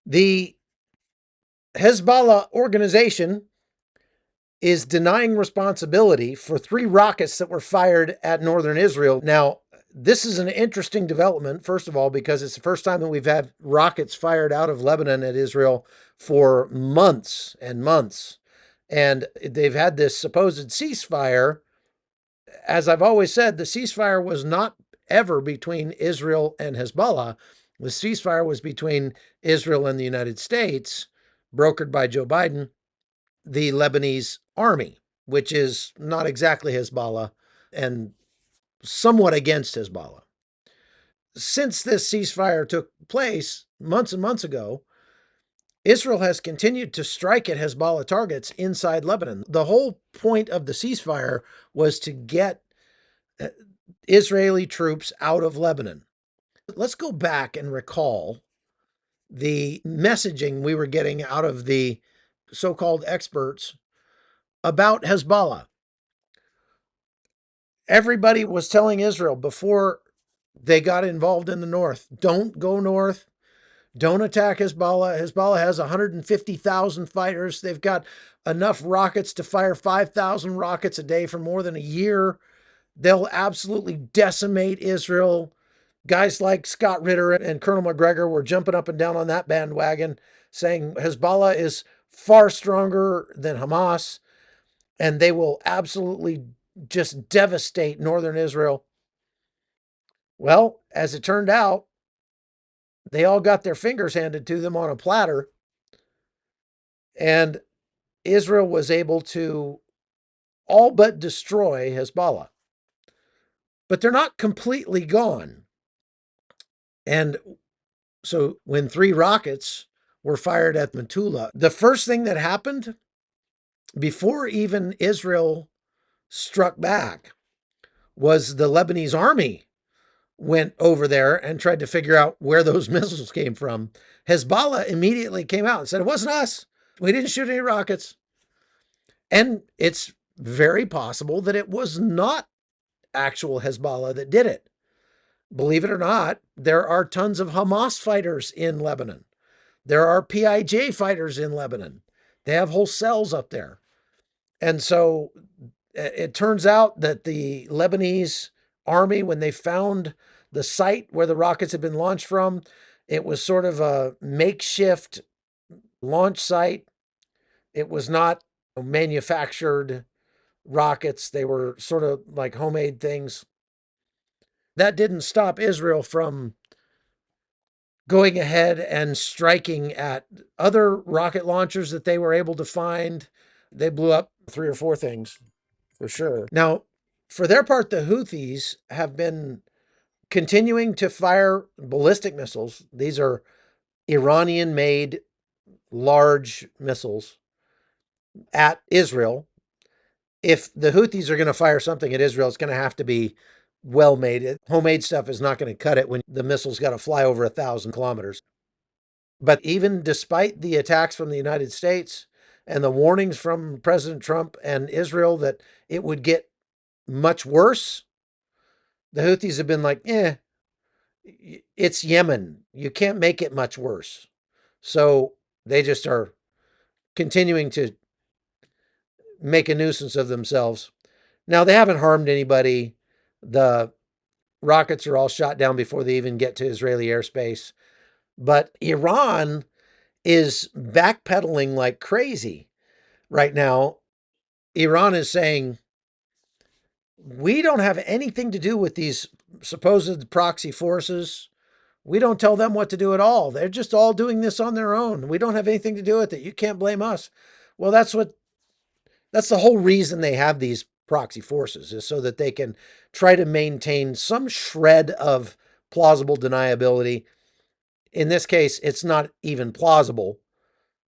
The Hezbollah organization is denying responsibility for 3 rockets that were fired at northern Israel. Now, this is an interesting development, first of all, because it's the first time that we've had rockets fired out of Lebanon at Israel for months and months. And they've had this supposed ceasefire. As I've always said, the ceasefire was not ever between Israel and Hezbollah. The ceasefire was between Israel and the United States, brokered by Joe Biden, the Lebanese army, which is not exactly Hezbollah and somewhat against Hezbollah. Since this ceasefire took place months and months ago, Israel has continued to strike at Hezbollah targets inside Lebanon. The whole point of the ceasefire was to get Israeli troops out of Lebanon. Let's go back and recall the messaging we were getting out of the so-called experts about Hezbollah. Everybody was telling Israel before they got involved in the north, don't go north, don't attack Hezbollah. Hezbollah has 150,000 fighters. They've got enough rockets to fire 5,000 rockets a day for more than a year. They'll absolutely decimate Israel. Guys like Scott Ritter and Colonel McGregor were jumping up and down on that bandwagon, saying Hezbollah is far stronger than Hamas, and they will absolutely just devastate northern Israel. Well, as it turned out, they all got their fingers handed to them on a platter, and Israel was able to all but destroy Hezbollah. But they're not completely gone. And so when 3 rockets were fired at Metula, the first thing that happened before even Israel struck back was the Lebanese army went over there and tried to figure out where those missiles came from. Hezbollah immediately came out and said, it wasn't us. We didn't shoot any rockets. And it's very possible that it was not actual Hezbollah that did it. Believe it or not, there are tons of Hamas fighters in Lebanon. There are PIJ fighters in Lebanon. They have whole cells up there. And so it turns out that the Lebanese army, when they found the site where the rockets had been launched from, it was sort of a makeshift launch site. It was not manufactured rockets. They were sort of like homemade things. That didn't stop Israel from going ahead and striking at other rocket launchers that they were able to find. They blew up 3 or 4 things for sure. Now, for their part, the Houthis have been continuing to fire ballistic missiles. These are Iranian-made large missiles at Israel. If the Houthis are going to fire something at Israel, it's going to have to be well-made. Homemade stuff is not going to cut it when the missile's got to fly over 1,000 kilometers. But even despite the attacks from the United States and the warnings from President Trump and Israel that it would get much worse, the Houthis have been like, it's Yemen. You can't make it much worse. So they just are continuing to make a nuisance of themselves. Now, they haven't harmed anybody. The rockets are all shot down before they even get to Israeli airspace. But Iran is backpedaling like crazy right now. Iran is saying, we don't have anything to do with these supposed proxy forces. We don't tell them what to do at all. They're just all doing this on their own. We don't have anything to do with it. You can't blame us. Well, that's the whole reason they have these proxy forces, is so that they can try to maintain some shred of plausible deniability. In this case, it's not even plausible,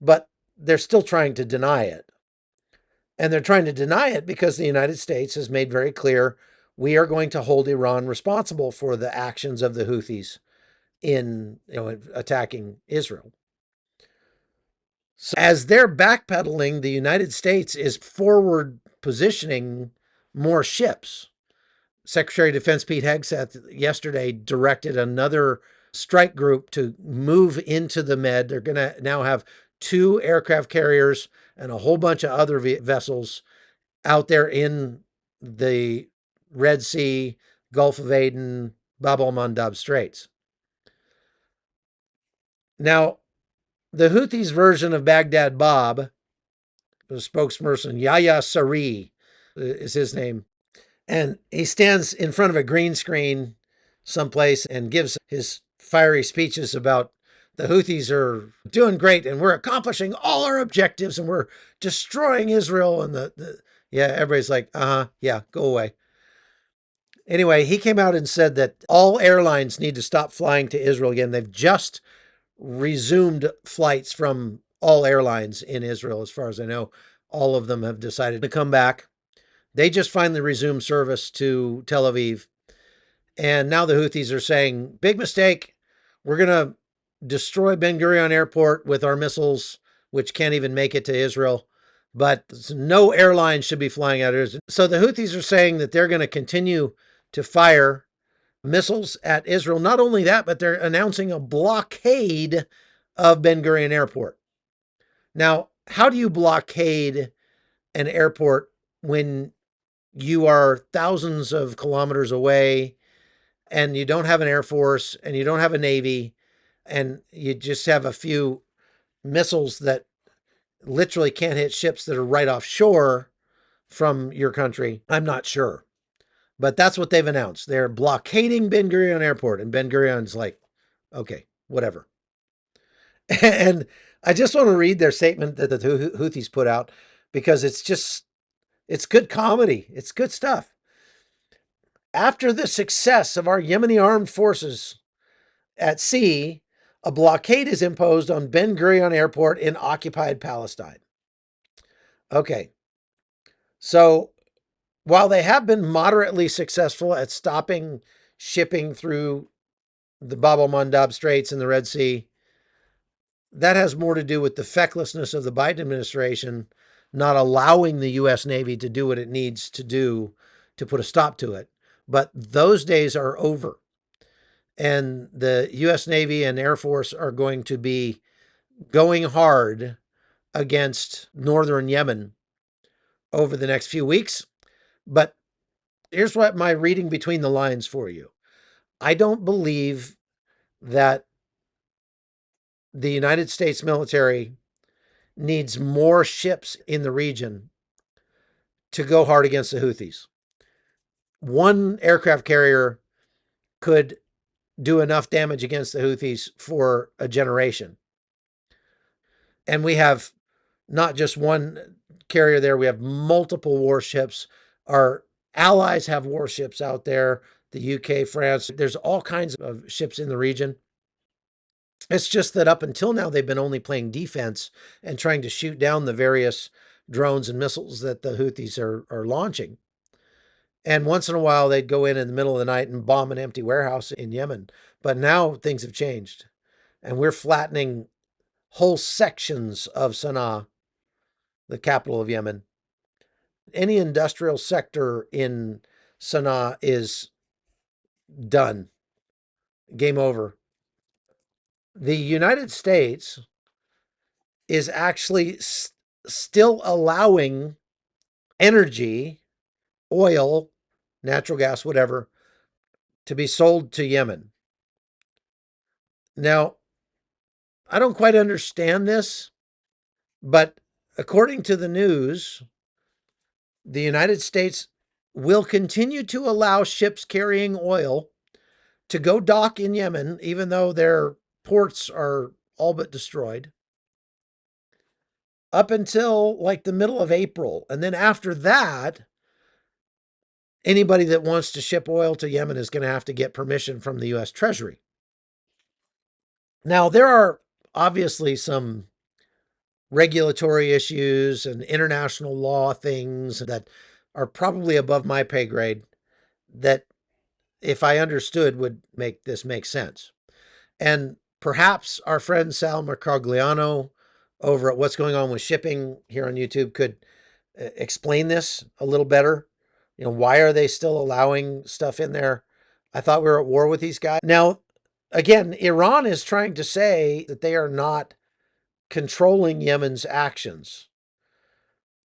but they're still trying to deny it. And they're trying to deny it because the United States has made very clear, we are going to hold Iran responsible for the actions of the Houthis in attacking Israel. So as they're backpedaling, the United States is forward positioning more ships. Secretary of Defense Pete Hegseth yesterday directed another strike group to move into the Med. They're going to now have 2 aircraft carriers and a whole bunch of other vessels out there in the Red Sea, Gulf of Aden, Bab el-Mandab Straits. Now, the Houthis' version of Baghdad Bob, the spokesperson Yahya Saree is his name, and he stands in front of a green screen someplace and gives his fiery speeches about the Houthis are doing great and we're accomplishing all our objectives and we're destroying Israel. And yeah, everybody's like, yeah, go away. Anyway, he came out and said that all airlines need to stop flying to Israel again. They've just resumed flights from all airlines in Israel. As far as I know, all of them have decided to come back. They just finally resumed service to Tel Aviv. And now the Houthis are saying, big mistake. We're going to destroy Ben Gurion Airport with our missiles, which can't even make it to Israel. But no airline should be flying out of Israel. So the Houthis are saying that they're going to continue to fire missiles at Israel. Not only that, but they're announcing a blockade of Ben Gurion Airport. Now, how do you blockade an airport when you are thousands of kilometers away and you don't have an air force and you don't have a navy and you just have a few missiles that literally can't hit ships that are right offshore from your country? I'm not sure. But that's what they've announced. They're blockading Ben Gurion Airport. And Ben Gurion's like, okay, whatever. And I just want to read their statement that the Houthis put out because it's good comedy. It's good stuff. After the success of our Yemeni armed forces at sea, a blockade is imposed on Ben Gurion Airport in occupied Palestine. Okay. So while they have been moderately successful at stopping shipping through the Bab el-Mandab Straits and the Red Sea, that has more to do with the fecklessness of the Biden administration not allowing the U.S. Navy to do what it needs to do to put a stop to it. But those days are over. And the U.S. Navy and Air Force are going to be going hard against northern Yemen over the next few weeks. But here's what my reading between the lines for you. I don't believe that the United States military needs more ships in the region to go hard against the Houthis. One aircraft carrier could do enough damage against the Houthis for a generation. And we have not just one carrier there, we have multiple warships. Our allies have warships out there, the UK, France. There's all kinds of ships in the region. It's just that up until now, they've been only playing defense and trying to shoot down the various drones and missiles that the Houthis are launching. And once in a while, they'd go in the middle of the night and bomb an empty warehouse in Yemen. But now things have changed. And we're flattening whole sections of Sana'a, the capital of Yemen. Any industrial sector in Sana'a is done. Game over. The United States is actually still allowing energy, oil, natural gas, whatever, to be sold to Yemen. Now, I don't quite understand this, but according to the news, the United States will continue to allow ships carrying oil to go dock in Yemen, even though their ports are all but destroyed, up until like the middle of April. And then after that, anybody that wants to ship oil to Yemen is going to have to get permission from the U.S. Treasury. Now, there are obviously some regulatory issues and international law things that are probably above my pay grade that, if I understood, would make this make sense. And perhaps our friend Sal Mercogliano over at What's Going On with Shipping here on YouTube could explain this a little better. Why are they still allowing stuff in there? I thought we were at war with these guys. Now, again, Iran is trying to say that they are not controlling Yemen's actions.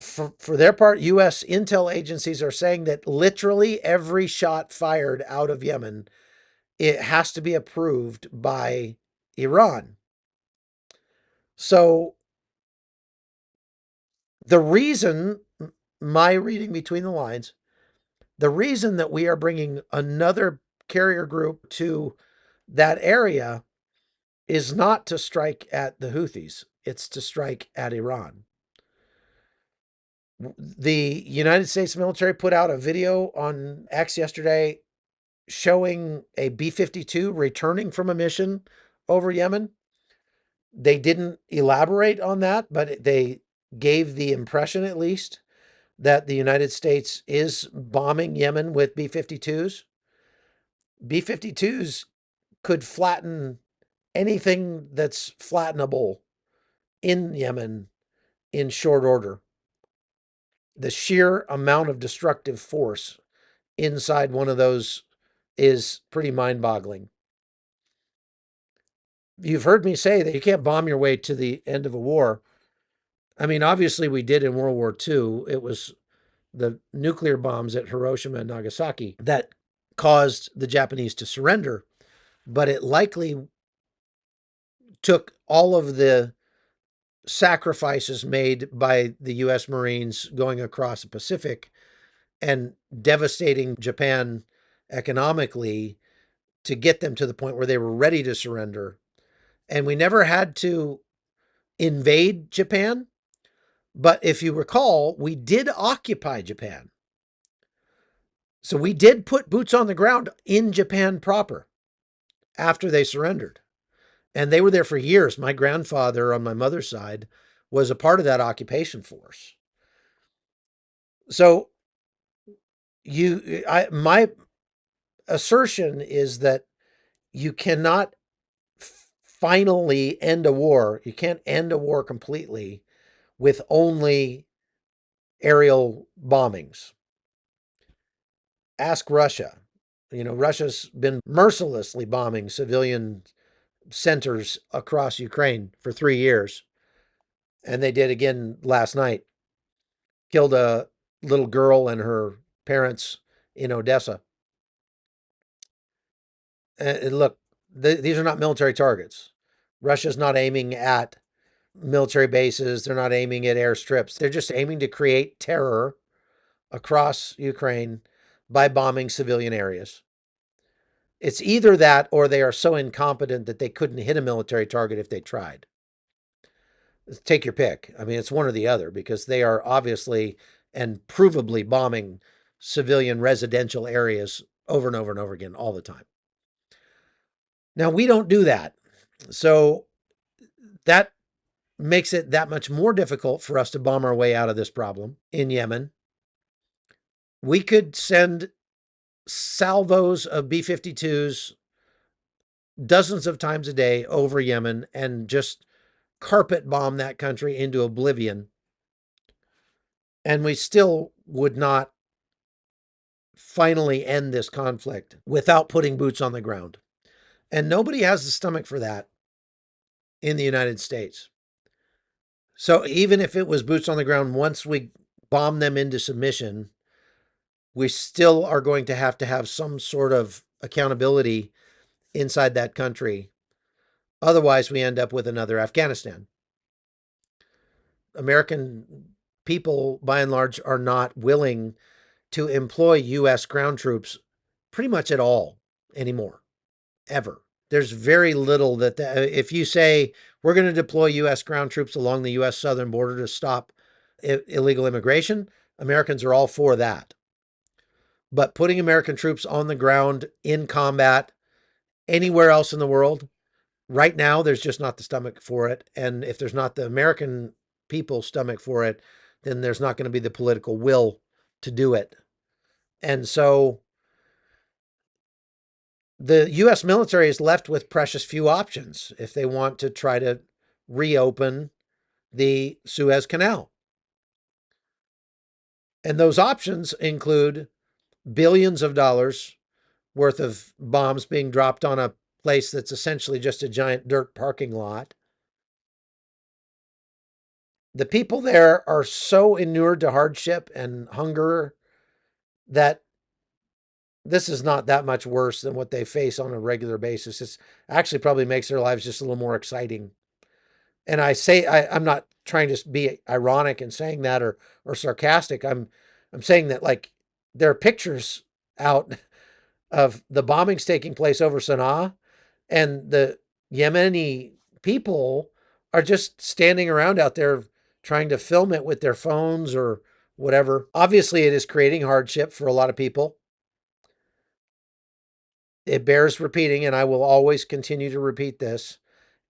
For their part, U.S. intel agencies are saying that literally every shot fired out of Yemen, it has to be approved by Iran. So the reason, my reading between the lines, the reason that we are bringing another carrier group to that area is not to strike at the Houthis, it's to strike at Iran. The United States military put out a video on X yesterday showing a B 52 returning from a mission over Yemen. They didn't elaborate on that, but they gave the impression, at least, that the United States is bombing Yemen with B 52s. B 52s could flatten anything that's flattenable in Yemen in short order. The sheer amount of destructive force inside one of those is pretty mind boggling. You've heard me say that you can't bomb your way to the end of a war. I mean, obviously, we did in World War II. It was the nuclear bombs at Hiroshima and Nagasaki that caused the Japanese to surrender, but it likely took all of the sacrifices made by the U.S. Marines going across the Pacific and devastating Japan economically to get them to the point where they were ready to surrender. And we never had to invade Japan. But if you recall, we did occupy Japan. So we did put boots on the ground in Japan proper after they surrendered. And they were there for years. My grandfather on my mother's side was a part of that occupation force. So my assertion is that you cannot finally end a war. You can't end a war completely with only aerial bombings. Ask Russia. Russia's been mercilessly bombing civilian centers across Ukraine for 3 years. And they did again last night. Killed a little girl and her parents in Odessa. And look, these are not military targets. Russia's not aiming at military bases. They're not aiming at airstrips. They're just aiming to create terror across Ukraine by bombing civilian areas. It's either that or they are so incompetent that they couldn't hit a military target if they tried. Take your pick. I mean, it's one or the other because they are obviously and provably bombing civilian residential areas over and over and over again all the time. Now, we don't do that. So that makes it that much more difficult for us to bomb our way out of this problem in Yemen. We could send salvos of B 52s dozens of times a day over Yemen and just carpet bomb that country into oblivion. And we still would not finally end this conflict without putting boots on the ground. And nobody has the stomach for that in the United States. So even if it was boots on the ground, once we bomb them into submission, we still are going to have some sort of accountability inside that country. Otherwise, we end up with another Afghanistan. American people, by and large, are not willing to employ U.S. ground troops pretty much at all anymore, ever. There's very little that if you say we're going to deploy U.S. ground troops along the U.S. southern border to stop illegal immigration, Americans are all for that. But putting American troops on the ground in combat anywhere else in the world, right now, there's just not the stomach for it. And if there's not the American people's stomach for it, then there's not going to be the political will to do it. And so the U.S. military is left with precious few options if they want to try to reopen the Suez Canal. And those options include billions of dollars worth of bombs being dropped on a place that's essentially just a giant dirt parking lot. The people there are so inured to hardship and hunger that this is not that much worse than what they face on a regular basis. It's actually probably makes their lives just a little more exciting. And I'm not trying to be ironic in saying that or sarcastic. I'm saying that like there are pictures out of the bombings taking place over Sana'a, and the Yemeni people are just standing around out there trying to film it with their phones or whatever. Obviously, it is creating hardship for a lot of people. It bears repeating, and I will always continue to repeat this.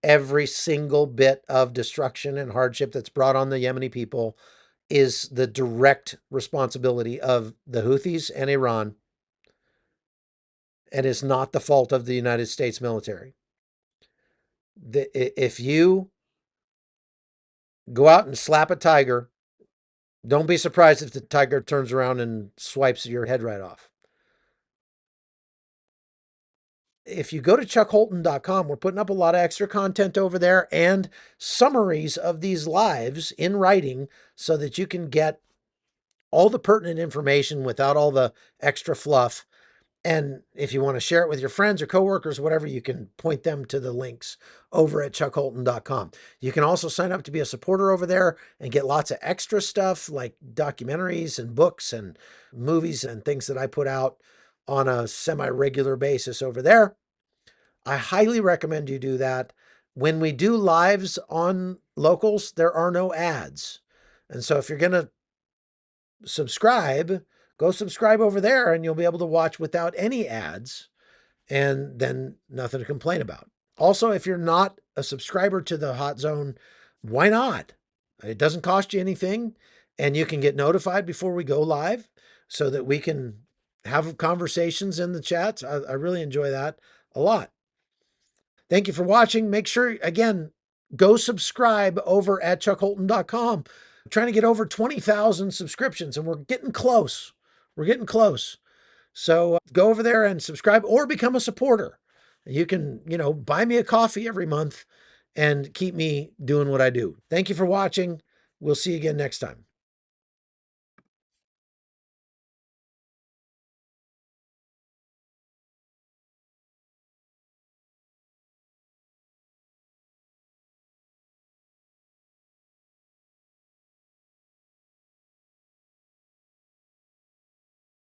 Every single bit of destruction and hardship that's brought on the Yemeni people is the direct responsibility of the Houthis and Iran, and is not the fault of the United States military. If you go out and slap a tiger, don't be surprised if the tiger turns around and swipes your head right off. If you go to chuckholton.com, we're putting up a lot of extra content over there and summaries of these lives in writing so that you can get all the pertinent information without all the extra fluff. And if you want to share it with your friends or coworkers, whatever, you can point them to the links over at chuckholton.com. You can also sign up to be a supporter over there and get lots of extra stuff like documentaries and books and movies and things that I put out on a semi-regular basis over there. I highly recommend you do that. When we do lives on locals, there are no ads. And so if you're going to subscribe, go subscribe over there and you'll be able to watch without any ads and then nothing to complain about. Also, if you're not a subscriber to the Hot Zone, why not? It doesn't cost you anything and you can get notified before we go live so that we can have conversations in the chats. I really enjoy that a lot. Thank you for watching. Make sure, again, go subscribe over at chuckholton.com. I'm trying to get over 20,000 subscriptions and we're getting close. We're getting close. So go over there and subscribe or become a supporter. You can, buy me a coffee every month and keep me doing what I do. Thank you for watching. We'll see you again next time.